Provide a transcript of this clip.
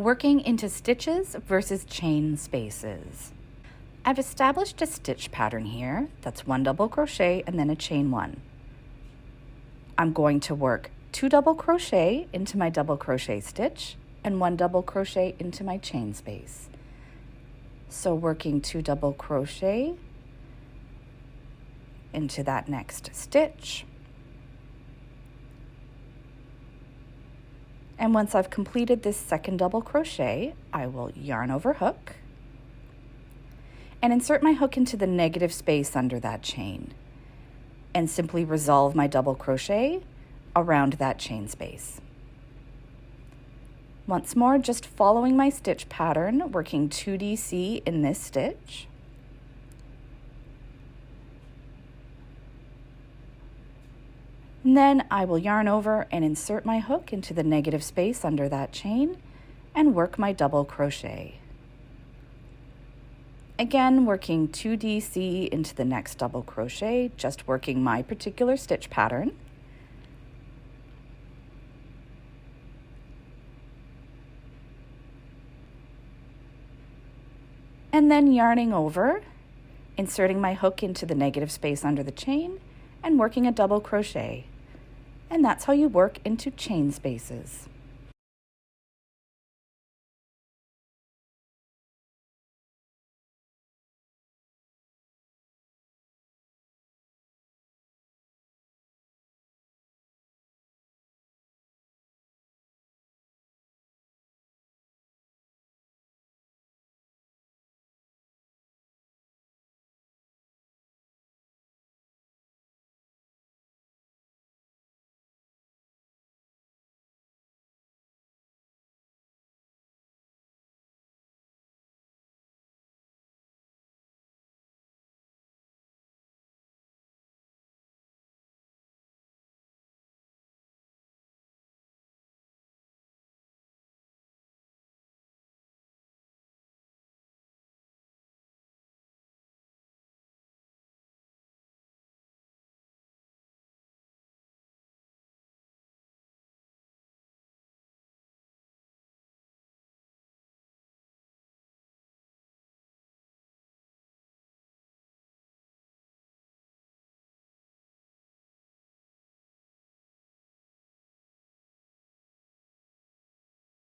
Working into stitches versus chain spaces. I've established a stitch pattern here. That's 1 double crochet and then a chain 1. I'm going to work 2 double crochet into my double crochet stitch and 1 double crochet into my chain space. So working 2 double crochet into that next stitch. And once I've completed this second double crochet, I will yarn over hook and insert my hook into the negative space under that chain and simply resolve my double crochet around that chain space. Once more, just following my stitch pattern, working 2DC in this stitch. And then I will yarn over and insert my hook into the negative space under that chain and work my double crochet. Again, working 2DC into the next double crochet, just working my particular stitch pattern. And then yarning over, inserting my hook into the negative space under the chain and working a double crochet. And that's how you work into chain spaces.